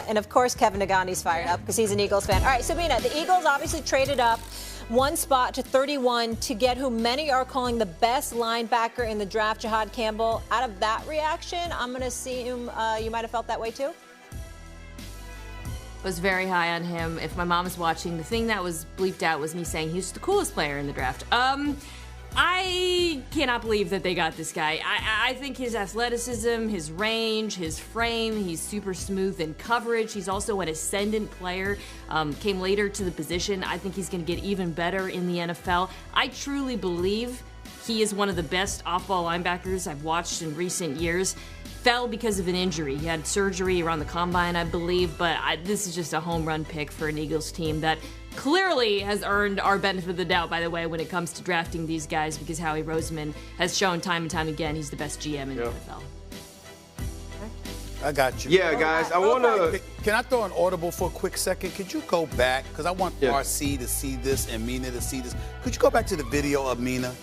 And, of course, Kevin Nagandi's fired up because he's an Eagles fan. All right, so, Mina, the Eagles obviously traded up one spot to 31 to get who many are calling the best linebacker in the draft, Jahad Campbell. Out of that reaction, I'm going to assume you might have felt that way too? Was very high on him. If my mom was watching, the thing that was bleeped out was me saying he's the coolest player in the draft. I cannot believe that they got this guy. I think his athleticism, his range, his frame, he's super smooth in coverage. He's also an ascendant player, came later to the position. I think he's going to get even better in the NFL. I truly believe he is one of the best off-ball linebackers I've watched in recent years. Fell because of an injury. He had surgery around the combine, I believe, but this is just a home run pick for an Eagles team that clearly has earned our benefit of the doubt, by the way, when it comes to drafting these guys, because Howie Roseman has shown time and time again he's the best GM in the NFL. I got you. Yeah, guys, I want to... Can I throw an audible for a quick second? Could you go back? Because I want RC to see this and Mina to see this. Could you go back to the video of Mina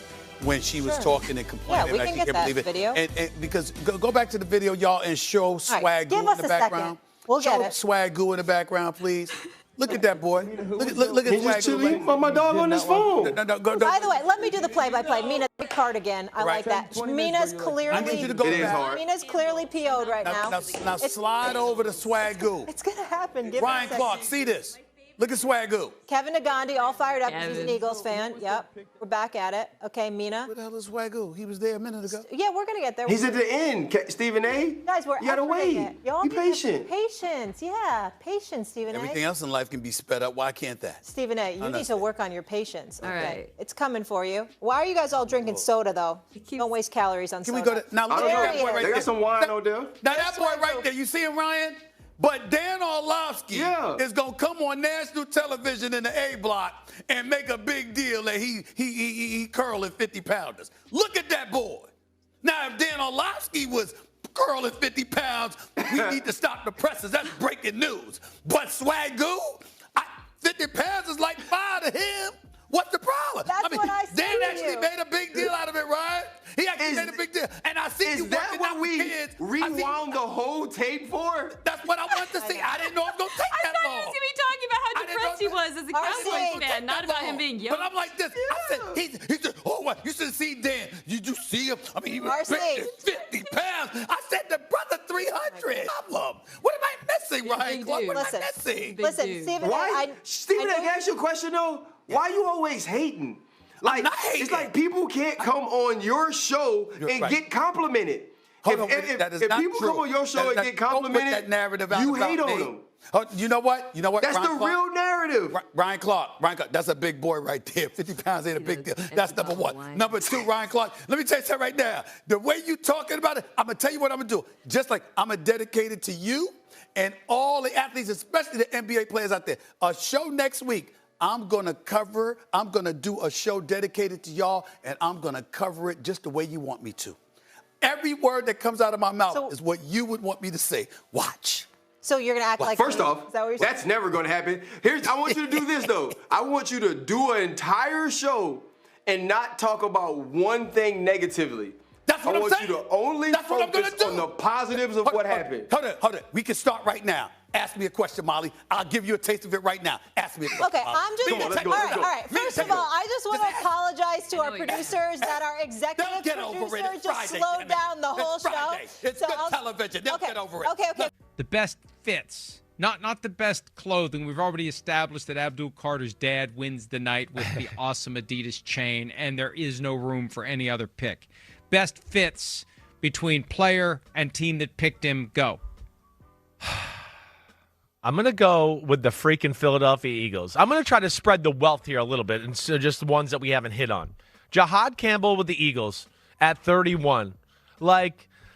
when she was talking and complaining? Yeah, we can get that video. And because go back to the video, y'all, and show Swag Goo in the background. We'll show get it. Swag Goo in the background, please. Look at that boy. Look at Swag Goo. My dog on his phone. By the way, let me do the play-by-play. Mina, the cardigan. I like that. Mina's clearly. I need you to go back. Mina's clearly PO'd right now. Now slide over to Swag Goo. It's gonna happen. Give Ryan Clark, see this. Look at Swag Goo. Kevin Nagandi, all fired up because he's an Eagles fan. Yep. We're back at it. Okay, Mina. Where the hell is Swag Goo? He was there a minute ago. Yeah, we're going to get there. He's at the end, Stephen A. Guys, we're You got to wait. Y'all Be patient. Patience, yeah. Patience, Stephen A. Everything else in life can be sped up. Why can't that? Stephen A., you need to work on your patience. All right. It's coming for you. Why are you guys all drinking soda, though? Don't waste calories on soda. Can we go to... Now, look at that boy right there. They got some wine over there. Now, that boy right there, you see him, Ryan? But Dan Orlovsky is going to come on national television in the A block and make a big deal that he curling 50-pounders. Look at that boy. Now, if Dan Orlovsky was curling 50 pounds, we need to stop the presses. That's breaking news. But Swag Goo, 50 pounds is like 5 to him. What's the problem? That's what I said. Dan actually made a big deal out of it, Ryan. He actually made a big deal. And I see you working out with kids. Rewound the whole tape for? That's what I wanted to see. I didn't know it was going to take that long. I thought he was going to be talking about how depressed he was as a Cowboys fan, not about him being young. But I'm like this. I said, he said, oh, what? You should have seen Dan. Did you see him? I mean, he was 50 pounds. I said, the brother 300. Problem. What am I missing, Ryan Clark? What am I missing? Listen, Stephen, Stephen, I can ask you a question, though. Why are you always hating? Like, it's like people can't come on your show and get complimented. If people come on your show and get complimented, that narrative out you hate on them. You know what? That's the real narrative. Ryan Clark, that's a big boy right there. 50 pounds ain't a big deal. That's number one. Number two, Ryan Clark. Let me tell you something right now. The way you talking about it, I'm going to tell you what I'm going to do. Just like I'm dedicated to you and all the athletes, especially the NBA players out there. A show next week. I'm going to do a show dedicated to y'all, and I'm going to cover it just the way you want me to. Every word that comes out of my mouth is what you would want me to say. Watch. So you're going to act like... First off, that's never going to happen. I want you to do this, though. I want you to do an entire show and not talk about one thing negatively. That's what I'm saying. I want you to only focus on the positives of what happened. Hold it. We can start right now. Ask me a question, Molly. I'll give you a taste of it right now. Ask me a question. Okay, I'm just going to... All right. First of all, I just want to apologize to our producers that our executive producer just slowed down the whole show. It's good television. They'll get over it. Okay. The best fits. Not the best clothing. We've already established that Abdul Carter's dad wins the night with the awesome Adidas chain, and there is no room for any other pick. Best fits between player and team that picked him. Go. I'm going to go with the freaking Philadelphia Eagles. I'm going to try to spread the wealth here a little bit, and so just the ones that we haven't hit on. Jahad Campbell with the Eagles at 31.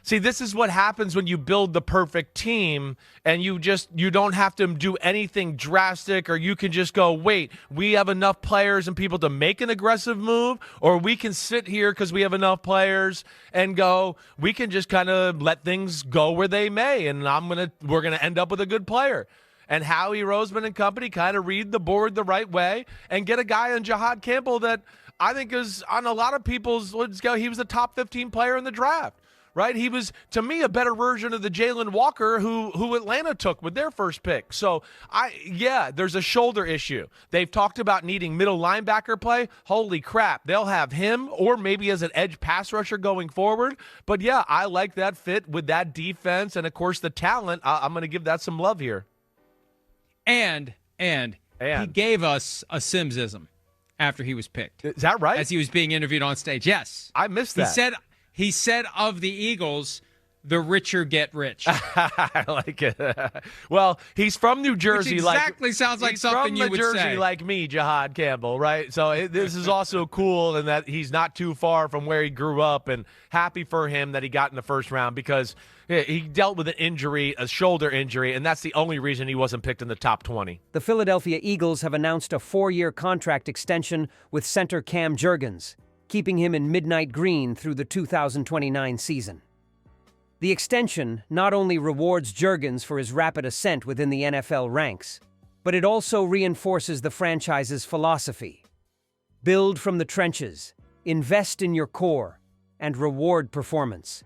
See, this is what happens when you build the perfect team and you don't have to do anything drastic, or you can just go, wait, we have enough players and people to make an aggressive move, or we can sit here because we have enough players and go, we can just kind of let things go where they may, and we're going to end up with a good player. And Howie Roseman and company kind of read the board the right way and get a guy on Jahad Campbell that I think is on a lot of people's, he was a top 15 player in the draft. right? He was, to me, a better version of the Jalen Walker who Atlanta took with their first pick. So, there's a shoulder issue. They've talked about needing middle linebacker play. Holy crap, they'll have him or maybe as an edge pass rusher going forward. But, yeah, I like that fit with that defense and, of course, the talent. I'm going to give that some love here. And he gave us a Simsism after he was picked. Is that right? As he was being interviewed on stage. Yes. I missed that. He said of the Eagles, the richer get rich. I like it. Well, he's from New Jersey. Which exactly sounds like something you would say. He's from New Jersey like me, Jahad Campbell, right? So this is also cool in that he's not too far from where he grew up, and happy for him that he got in the first round because he dealt with an injury, a shoulder injury, and that's the only reason he wasn't picked in the top 20. The Philadelphia Eagles have announced a 4-year contract extension with center Cam Jurgens, keeping him in midnight green through the 2029 season. The extension not only rewards Jurgens for his rapid ascent within the NFL ranks, but it also reinforces the franchise's philosophy. Build from the trenches, invest in your core, and reward performance.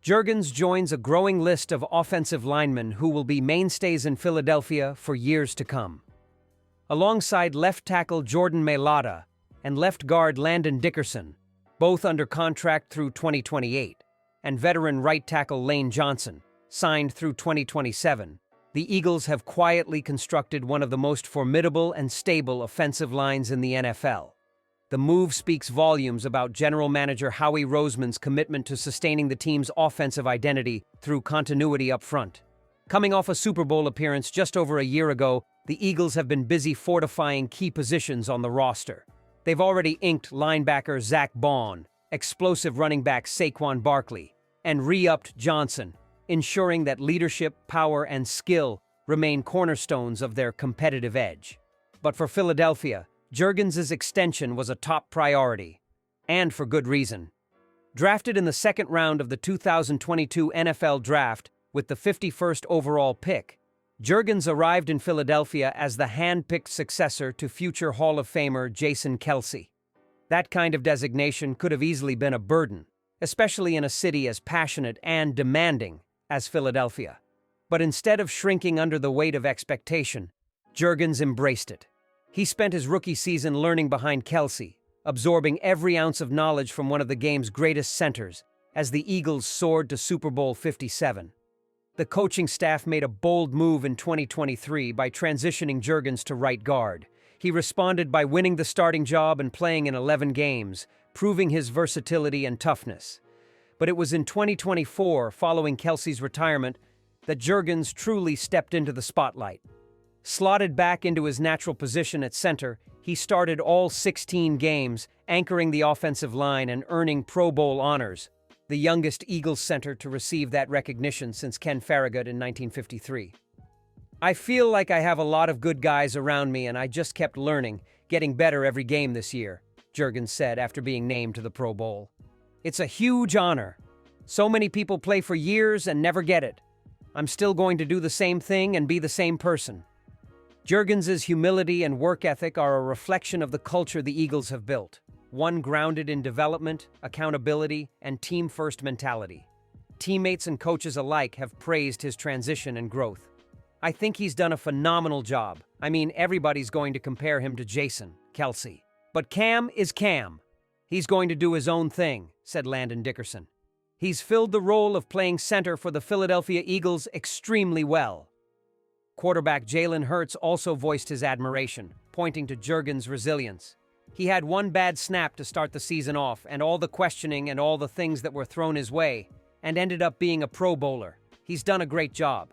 Jurgens joins a growing list of offensive linemen who will be mainstays in Philadelphia for years to come. Alongside left tackle Jordan Mailata and left guard Landon Dickerson, both under contract through 2028, and veteran right tackle Lane Johnson, signed through 2027, the Eagles have quietly constructed one of the most formidable and stable offensive lines in the NFL. The move speaks volumes about general manager Howie Roseman's commitment to sustaining the team's offensive identity through continuity up front. Coming off a Super Bowl appearance just over a year ago, the Eagles have been busy fortifying key positions on the roster. They've already inked linebacker Zack Baun, explosive running back Saquon Barkley, and re-upped Johnson, ensuring that leadership, power, and skill remain cornerstones of their competitive edge. But for Philadelphia, Jurgens' extension was a top priority, and for good reason. Drafted in the second round of the 2022 NFL Draft with the 51st overall pick, Jurgens arrived in Philadelphia as the hand-picked successor to future Hall of Famer Jason Kelce. That kind of designation could have easily been a burden, especially in a city as passionate and demanding as Philadelphia. But instead of shrinking under the weight of expectation, Jurgens embraced it. He spent his rookie season learning behind Kelce, absorbing every ounce of knowledge from one of the game's greatest centers as the Eagles soared to Super Bowl 57. The coaching staff made a bold move in 2023 by transitioning Jurgens to right guard. He responded by winning the starting job and playing in 11 games, proving his versatility and toughness. But it was in 2024, following Kelce's retirement, that Jurgens truly stepped into the spotlight. Slotted back into his natural position at center, he started all 16 games, anchoring the offensive line and earning Pro Bowl honors, the youngest Eagles center to receive that recognition since Ken Farragut in 1953. "I feel like I have a lot of good guys around me and I just kept learning, getting better every game this year," Jurgens said after being named to the Pro Bowl. "It's a huge honor. So many people play for years and never get it. I'm still going to do the same thing and be the same person." Jurgens' humility and work ethic are a reflection of the culture the Eagles have built, one grounded in development, accountability, and team-first mentality. Teammates and coaches alike have praised his transition and growth. "I think he's done a phenomenal job. I mean, everybody's going to compare him to Jason Kelce. But Cam is Cam. He's going to do his own thing," said Landon Dickerson. "He's filled the role of playing center for the Philadelphia Eagles extremely well." Quarterback Jalen Hurts also voiced his admiration, pointing to Jurgens' resilience. "He had one bad snap to start the season off, and all the questioning and all the things that were thrown his way, and ended up being a Pro Bowler. He's done a great job."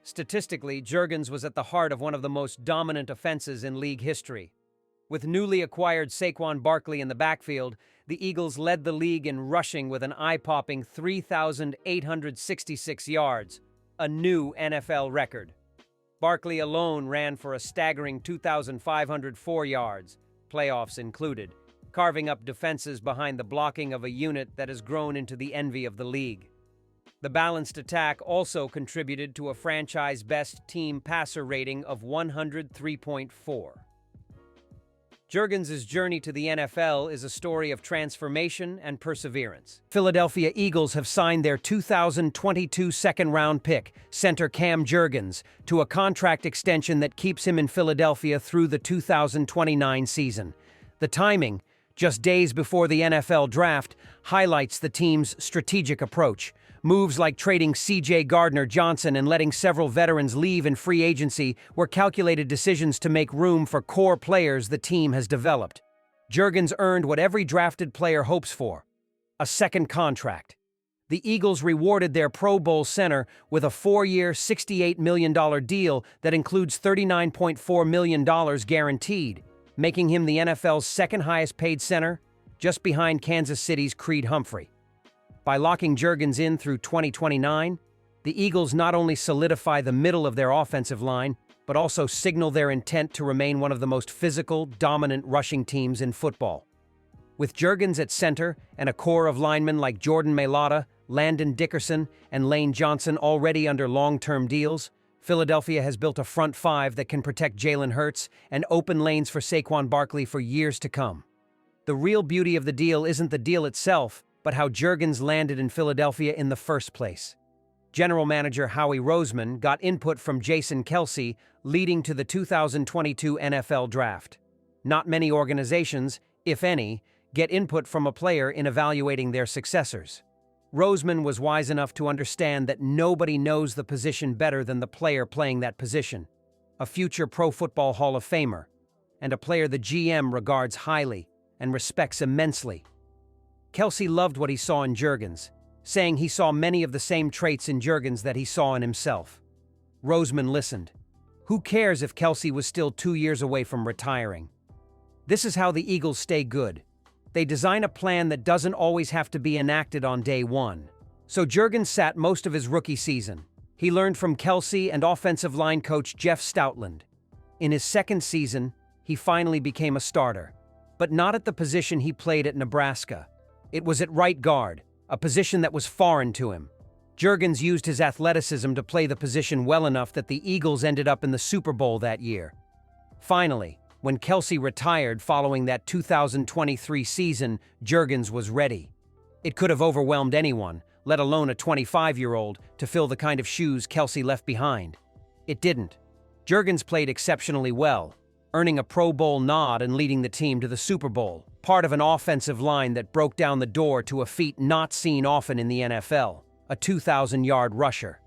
Statistically, Jurgens was at the heart of one of the most dominant offenses in league history. With newly acquired Saquon Barkley in the backfield, the Eagles led the league in rushing with an eye-popping 3,866 yards, a new NFL record. Barkley alone ran for a staggering 2,504 yards, playoffs included, carving up defenses behind the blocking of a unit that has grown into the envy of the league. The balanced attack also contributed to a franchise-best team passer rating of 103.4. Juergens' journey to the NFL is a story of transformation and perseverance. Philadelphia Eagles have signed their 2022 second-round pick, center Cam Juergens, to a contract extension that keeps him in Philadelphia through the 2029 season. The timing, just days before the NFL draft, highlights the team's strategic approach. Moves like trading C.J. Gardner-Johnson and letting several veterans leave in free agency were calculated decisions to make room for core players the team has developed. Juergens earned what every drafted player hopes for: a second contract. The Eagles rewarded their Pro Bowl center with a 4-year, $68 million deal that includes $39.4 million guaranteed, making him the NFL's second highest paid center, just behind Kansas City's Creed Humphrey. By locking Juergens in through 2029, the Eagles not only solidify the middle of their offensive line, but also signal their intent to remain one of the most physical, dominant rushing teams in football. With Juergens at center and a core of linemen like Jordan Mailata, Landon Dickerson, and Lane Johnson already under long-term deals, Philadelphia has built a front five that can protect Jalen Hurts and open lanes for Saquon Barkley for years to come. The real beauty of the deal isn't the deal itself, but how Juergens landed in Philadelphia in the first place. General Manager Howie Roseman got input from Jason Kelce, leading to the 2022 NFL Draft. Not many organizations, if any, get input from a player in evaluating their successors. Roseman was wise enough to understand that nobody knows the position better than the player playing that position, a future Pro Football Hall of Famer, and a player the GM regards highly and respects immensely. Kelce loved what he saw in Juergens, saying he saw many of the same traits in Juergens that he saw in himself. Roseman listened. Who cares if Kelce was still 2 years away from retiring? This is how the Eagles stay good. They design a plan that doesn't always have to be enacted on day one. So Juergens sat most of his rookie season. He learned from Kelce and offensive line coach Jeff Stoutland. In his second season, he finally became a starter, but not at the position he played at Nebraska. It was at right guard, a position that was foreign to him. Juergens used his athleticism to play the position well enough that the Eagles ended up in the Super Bowl that year. Finally, when Kelce retired following that 2023 season, Juergens was ready. It could have overwhelmed anyone, let alone a 25-year-old, to fill the kind of shoes Kelce left behind. It didn't. Juergens played exceptionally well, earning a Pro Bowl nod and leading the team to the Super Bowl, part of an offensive line that broke down the door to a feat not seen often in the NFL, a 2,000-yard rusher.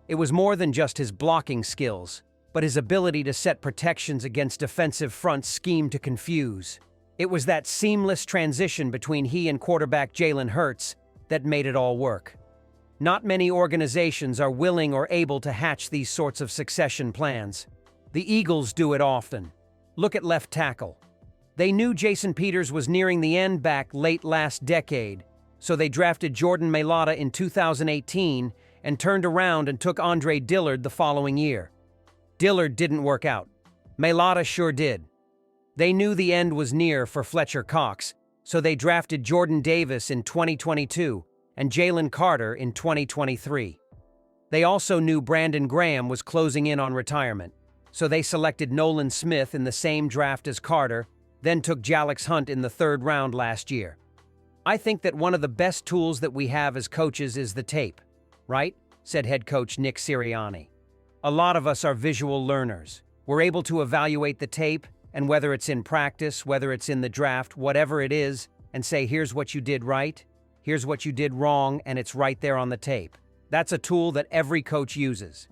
It was more than just his blocking skills, but his ability to set protections against defensive fronts schemed to confuse. It was that seamless transition between he and quarterback Jalen Hurts that made it all work. Not many organizations are willing or able to hatch these sorts of succession plans. The Eagles do it often. Look at left tackle. They knew Jason Peters was nearing the end back late last decade, so they drafted Jordan Mailata in 2018 and turned around and took Andre Dillard the following year. Dillard didn't work out. Mailata sure did. They knew the end was near for Fletcher Cox, so they drafted Jordan Davis in 2022 and Jalen Carter in 2023. They also knew Brandon Graham was closing in on retirement, so they selected Nolan Smith in the same draft as Carter, then took Jalix Hunt in the 3rd round last year. I think that one of the best tools that we have as coaches is the tape, right? Said head coach Nick Sirianni. A lot of us are visual learners. We're able to evaluate the tape, and whether it's in practice, whether it's in the draft, whatever it is, and say, here's what you did right, here's what you did wrong, and it's right there on the tape. That's a tool that every coach uses.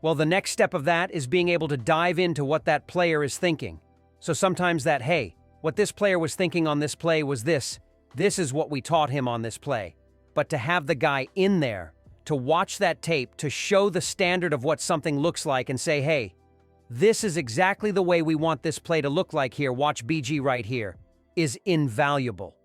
Well, the next step of that is being able to dive into what that player is thinking. So sometimes that, hey, what this player was thinking on this play was this. This is what we taught him on this play. But to have the guy in there, to watch that tape, to show the standard of what something looks like and say, hey, this is exactly the way we want this play to look like here, watch BG right here, is invaluable.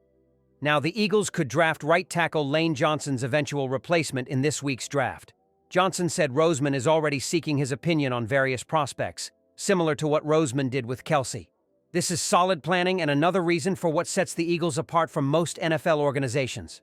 Now, the Eagles could draft right tackle Lane Johnson's eventual replacement in this week's draft. Johnson said Roseman is already seeking his opinion on various prospects, similar to what Roseman did with Kelce. This is solid planning and another reason for what sets the Eagles apart from most NFL organizations.